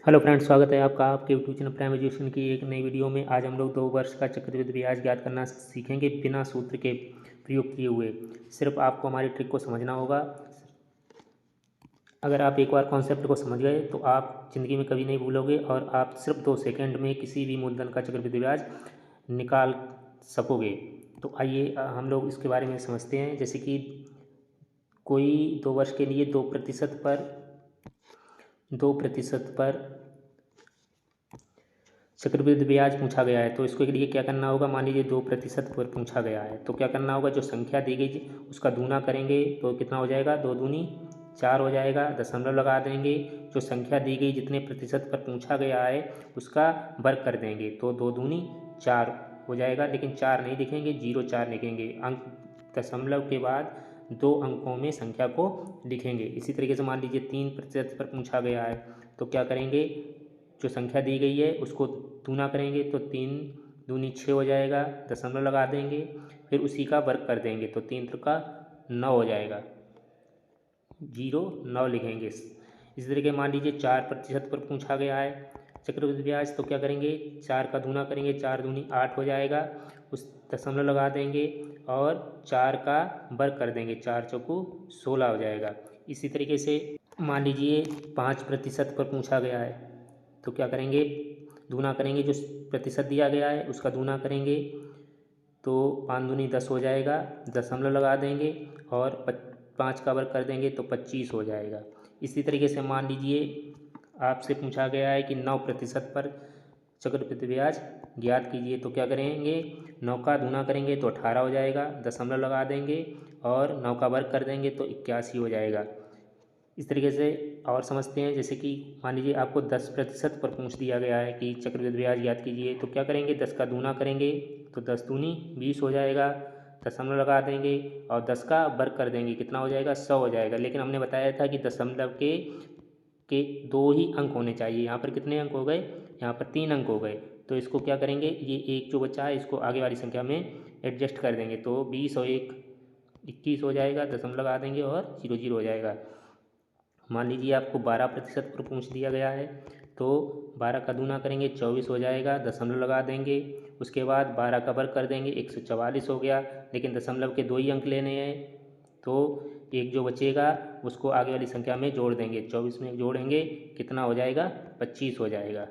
Hello friends, स्वागत है आपका आपके यूट्यूब चैनल प्राइम एजुकेशन की एक नई वीडियो में। आज हम लोग 2 वर्ष का चक्रवृद्धि ब्याज ज्ञात करना सीखेंगे बिना सूत्र के प्रयोग किए हुए। सिर्फ आपको हमारी ट्रिक को समझना होगा। अगर आप एक बार कॉन्सेप्ट को समझ गए तो आप ज़िंदगी में कभी नहीं भूलोगे और आप सिर्फ 2 सेकंड में किसी भी मूलधन का चक्रवृद्धि ब्याज निकाल सकोगे। तो आइए हम लोग इसके बारे में समझते हैं। जैसे कि कोई 2 वर्ष के लिए 2% पर चक्रवृद्धि ब्याज पूछा गया है, तो इसके लिए क्या करना होगा। मान लीजिए 2% पर पूछा गया है तो क्या करना होगा, जो संख्या दी गई उसका दूना करेंगे तो कितना हो जाएगा, 2 दूनी 4 हो जाएगा। दशमलव लगा देंगे। जो संख्या दी गई जितने प्रतिशत पर पूछा गया है उसका वर्ग कर देंगे तो 2 दूनी 4 हो जाएगा। लेकिन 4 नहीं लिखेंगे, 0 4 लिखेंगे। अंक दशमलव के बाद 2 अंकों में संख्या को लिखेंगे। इसी तरीके से मान लीजिए 3% पर पूछा गया है तो क्या करेंगे, जो संख्या दी गई है उसको दूना करेंगे तो 3 दूनी 6 हो जाएगा। दशमलव लगा देंगे, फिर उसी का वर्ग कर देंगे तो 3 त्रिका 9 हो जाएगा। 0 9 लिखेंगे। इसी तरीके मान लीजिए 4% पर पूछा गया है चक्रवृद्धि ब्याज तो क्या करेंगे, 4 का दूना करेंगे, 4 दूनी 8 हो जाएगा। उस दशमलव लगा देंगे और 4 का वर्ग कर देंगे, 4 चौकू 16 हो जाएगा। इसी तरीके से मान लीजिए 5% पर पूछा गया है तो क्या करेंगे, दूना करेंगे, जो प्रतिशत दिया गया है उसका दूना करेंगे तो 5 दूनी 10 हो जाएगा। दशमलव लगा देंगे और 5 का वर्ग कर देंगे तो 25 हो जाएगा। इसी तरीके से मान लीजिए आपसे पूछा गया है कि 9% पर चक्रवृद्धि ब्याज ज्ञात कीजिए तो क्या करेंगे, 9 का दूना करेंगे तो 18 हो जाएगा। दशमलव लगा देंगे और 9 का वर्ग कर देंगे तो 81 हो जाएगा। इस तरीके से और समझते हैं। जैसे कि मान लीजिए आपको 10% पर पूछ दिया गया है कि चक्रवृद्धि ब्याज ज्ञात कीजिए तो क्या करेंगे, 10 का दूना करेंगे तो 10 दूनी 20 हो जाएगा। दशमलव लगा देंगे और 10 का वर्ग कर देंगे, कितना हो जाएगा, 100 हो जाएगा। लेकिन हमने बताया था कि दशमलव के 2 ही अंक होने चाहिए। यहाँ पर कितने अंक हो गए, यहाँ पर 3 अंक हो गए। तो इसको क्या करेंगे, ये एक जो बचा है इसको आगे वाली संख्या में एडजस्ट कर देंगे तो 20 और 1 21 हो जाएगा। दशमलव लगा देंगे और 0 0 हो जाएगा। मान लीजिए आपको 12% पर पूछ दिया गया है तो 12 का दूना करेंगे 24 हो जाएगा। दशमलव लगा देंगे, उसके बाद 12 का वर्ग कर देंगे 144 हो गया। लेकिन दशमलव के 2 ही अंक लेने हैं तो एक जो बचेगा उसको आगे वाली संख्या में जोड़ देंगे। 24 में जोड़ेंगे कितना हो जाएगा, 25 हो जाएगा।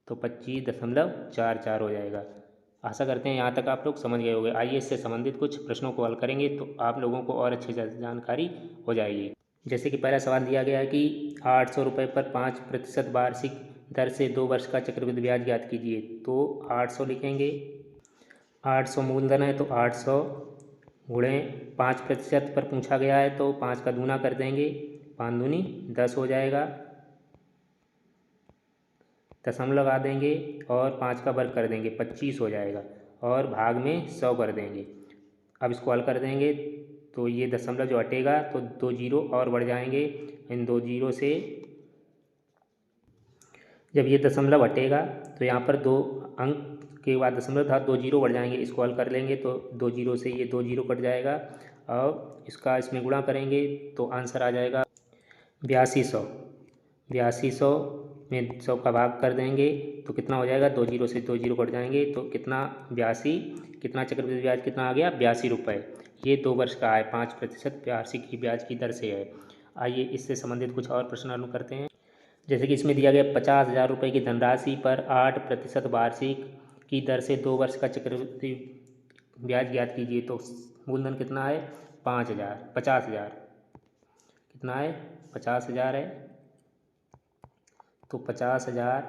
तो 25.44 हो जाएगा। आशा करते हैं यहाँ तक आप लोग समझ गए होंगे। आइए इससे संबंधित कुछ प्रश्नों को हल करेंगे तो आप लोगों को और अच्छी जानकारी हो जाएगी। जैसे कि पहला सवाल दिया गया है कि 800 रुपये पर 5% वार्षिक दर से 2 वर्ष का चक्रवृद्धि ब्याज ज्ञात कीजिए। तो 800 लिखेंगे, 800 मूलधन है तो 800 गुणे 5% पर पूछा गया है तो 5 का दूना कर देंगे, 5 दूनी 10 हो जाएगा। दशमलव लगा देंगे और 5 का वर्ग कर देंगे, 25 हो जाएगा और भाग में 100 कर देंगे। अब इसको हल कर देंगे तो ये दशमलव जो हटेगा तो 2 जीरो और बढ़ जाएंगे। इन 2 जीरो से जब ये दशमलव हटेगा तो यहाँ पर 2 अंक के बाद दशमलव था, 2 जीरो बढ़ जाएंगे। इसको हल कर लेंगे तो 2 जीरो से ये 2 जीरो कट जाएगा और इसका इसमें गुणा करेंगे तो आंसर आ जाएगा 8200। 8200 में 100 का भाग कर देंगे तो कितना हो जाएगा, 2 जीरो से 2 जीरो कट जाएंगे तो कितना 82, कितना चक्रवृद्धि ब्याज कितना आ गया, 82 रुपये। ये 2 वर्ष का है, 5% वार्षिक की ब्याज की दर से है। आइए इससे संबंधित कुछ और प्रश्न हल करते हैं। जैसे कि इसमें दिया गया 50,000 रुपये की धनराशि पर 8% वार्षिक की दर से 2 वर्ष का चक्रवृद्धि ब्याज ज्ञात कीजिए। तो मूलधन कितना है, 50,000 कितना है, 50,000 है। तो 50,000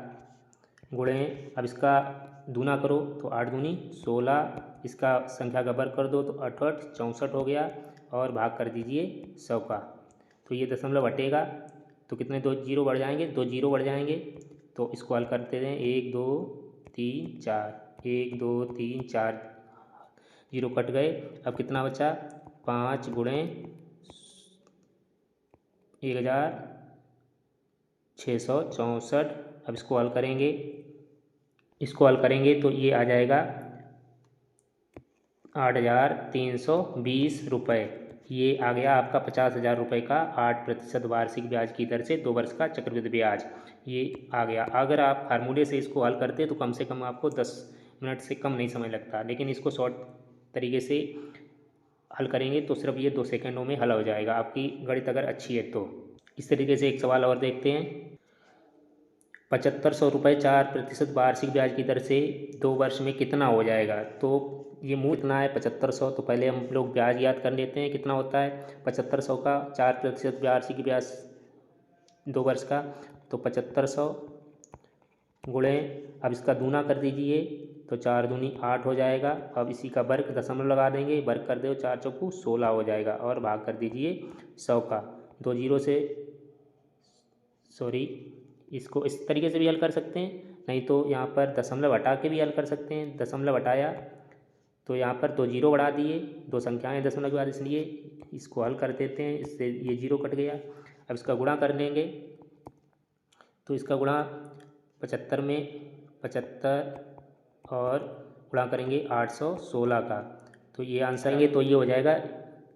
गुणे, अब इसका दूना करो तो 8 दूनी 16, इसका संख्या का वर्ग कर दो तो 8 8 64 हो गया और भाग कर दीजिए 100 का। तो ये दशमलव हटेगा तो कितने 2 जीरो बढ़ जाएंगे, 2 जीरो बढ़ जाएंगे। तो इसको हल करते हैं, 1 2 3 4, 1 2 3 4 जीरो कट गए। अब कितना बचा, 5 गुणे 1664। अब इसको हल करेंगे, तो ये आ जाएगा 8,320 रुपये। ये आ गया आपका 50,000 रुपये का 8% वार्षिक ब्याज की दर से 2 वर्ष का चक्रवृद्धि ब्याज, ये आ गया। अगर आप फार्मूले से इसको हल करते तो कम से कम आपको 10 मिनट से कम नहीं समय लगता, लेकिन इसको शॉर्ट तरीके से हल करेंगे तो सिर्फ ये 2 सेकंडों में हल हो जाएगा, आपकी गणित अगर अच्छी है तो। इस तरीके से एक सवाल और देखते हैं। 7500 रुपये 4% वार्षिक ब्याज की दर से 2 वर्ष में कितना हो जाएगा। तो ये मूल कितना है 7500, तो पहले हम लोग ब्याज याद कर लेते हैं कितना होता है। 7500 का 4% वार्षिक ब्याज 2 वर्ष का, तो 7500 गुणे, अब इसका दूना कर दीजिए तो 4 दूनी 8 हो जाएगा। अब इसी का वर्ग दशमलव लगा देंगे, वर्ग कर दो 4 चौकू 16 हो जाएगा, और भाग कर दीजिए 100 का। 2 जीरो से इसको इस तरीके से भी हल कर सकते हैं, नहीं तो यहाँ पर दशमलव हटा के भी हल कर सकते हैं। दशमलव हटाया तो यहाँ पर 2 जीरो बढ़ा दिए, 2 संख्याएं दशमलव के बाद, इसलिए इसको हल कर देते हैं, इससे ये जीरो कट गया। अब इसका गुणा कर लेंगे, तो इसका गुणा 75 में 75 और गुणा करेंगे 816 का, तो ये आंसर आएंगे, तो ये हो जाएगा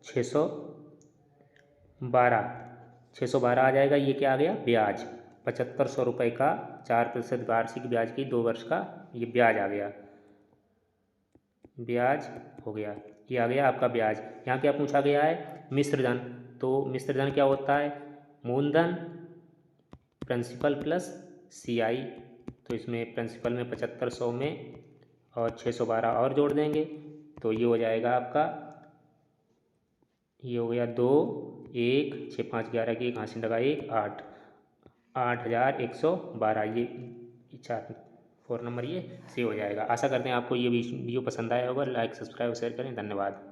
612 आ जाएगा। ये क्या आ गया ब्याज, 7500 रुपये का 4% वार्षिक ब्याज की 2 वर्ष का ये ब्याज आ गया, ब्याज हो गया। ये आ गया आपका ब्याज। यहाँ क्या पूछा गया है मिश्र धन, तो मिश्र धन क्या होता है मूलधन प्रिंसिपल प्लस CI, तो इसमें प्रिंसिपल में 7500 में और 612 और जोड़ देंगे, तो ये हो जाएगा आपका, ये हो गया 2 1 6 5 11 की 1 हाथ से लगा 1 8 8112, ये 4 नंबर ये सेव हो जाएगा। आशा करते हैं आपको ये वीडियो पसंद आया होगा। लाइक सब्सक्राइब शेयर करें, धन्यवाद।